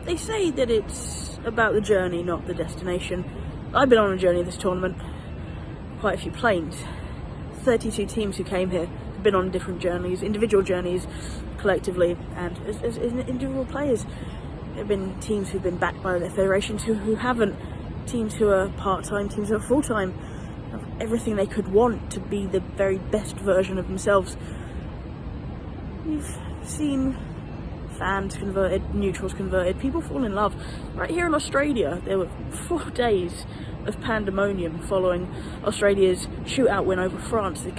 They say that it's about the journey, not the destination. I've been on a journey this tournament, quite a few planes. 32 teams who came here have been on different journeys, individual journeys, collectively, and as individual players. There have been teams who've been backed by their federations who haven't, teams who are part-time, teams who are full-time, have everything they could want to be the very best version of themselves. We've seen fans converted, neutrals converted, people fall in love. Right here in Australia, there were 4 days of pandemonium following Australia's shootout win over France. The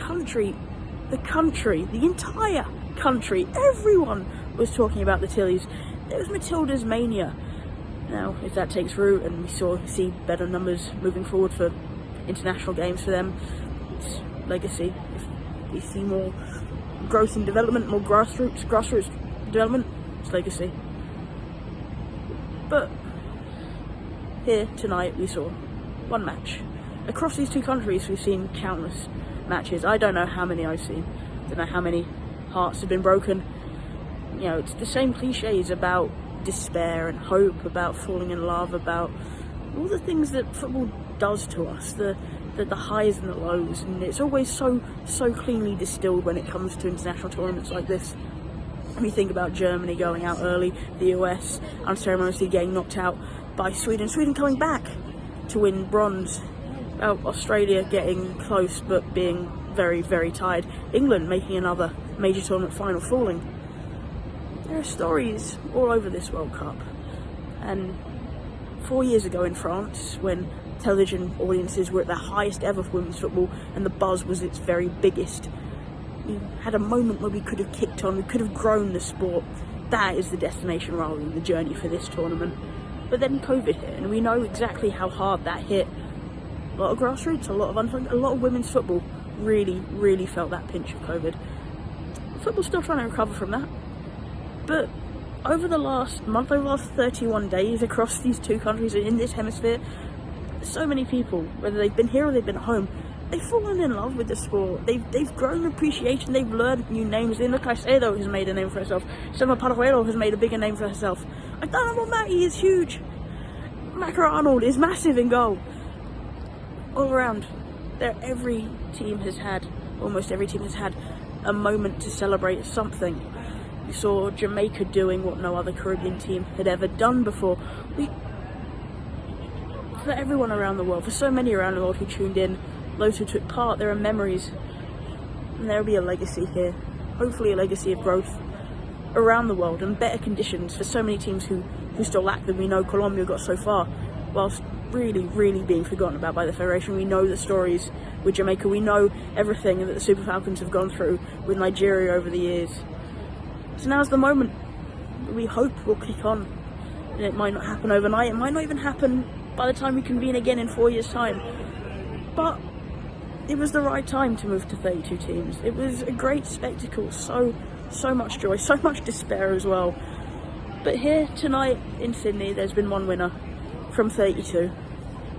entire country, everyone was talking about the Tillies. There was Matilda's mania. Now, if that takes root and we see better numbers moving forward for international games for them, it's legacy. If we see more growth and development, more grassroots development, it's legacy. But here tonight we saw one match. Across these 2 countries we've seen countless matches. I don't know how many I've seen. I don't know how many hearts have been broken. You know, it's the same cliches about despair and hope, about falling in love, about all the things that football does to us, the highs and the lows, and it's always so cleanly distilled when it comes to international tournaments like this. When you think about Germany going out early, the US unceremoniously getting knocked out by Sweden coming back to win bronze, Australia getting close but being very, very tired, England making another major tournament final, falling. There are stories all over this World Cup, and 4 years ago in France, when television audiences were at their highest ever for women's football and the buzz was its very biggest, we had a moment where we could have kicked on, we could have grown the sport. That is the destination rather than the journey for this tournament. But then COVID hit, and we know exactly how hard that hit. A lot of grassroots, a lot of women's football really felt that pinch of COVID. Football's still trying to recover from that. But over the last month, over the last 31 days across these 2 countries in this hemisphere, so many people, whether they've been here or they've been at home, they've fallen in love with the sport. They've grown appreciation, they've learned new names. Look, Caicedo has made a name for herself. Selma Parajuelo has made a bigger name for herself. Adana Matty is huge. Macker-Arnold is massive in goal. All around, almost every team has had a moment to celebrate something. We saw Jamaica doing what no other Caribbean team had ever done before. For everyone around the world, for so many around the world who tuned in, those who took part, there are memories, and there will be a legacy here. Hopefully a legacy of growth around the world and better conditions for so many teams who still lack them. We know Colombia got so far, whilst really being forgotten about by the Federation. We know the stories with Jamaica, we know everything that the Super Falcons have gone through with Nigeria over the years. So now's the moment we hope will kick on, and it might not happen overnight, it might not even happen by the time we convene again in 4 years' time. But it was the right time to move to 32 teams. It was a great spectacle, so much joy, so much despair as well. But here tonight in Sydney, there's been one winner from 32,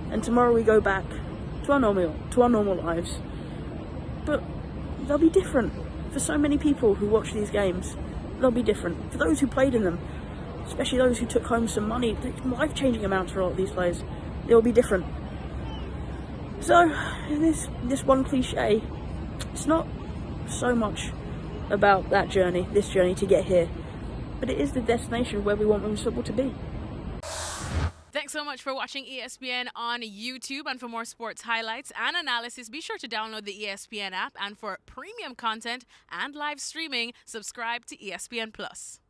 and tomorrow we go back to our normal lives. But they'll be different for so many people who watch these games. They'll be different for those who played in them, especially those who took home some money, life-changing amounts for a lot of these players. They will be different. So, this one cliche, it's not so much about that journey, this journey to get here, but it is the destination where we want women's football to be. Thanks so much for watching ESPN on YouTube, and for more sports highlights and analysis, be sure to download the ESPN app, and for premium content and live streaming, subscribe to ESPN Plus.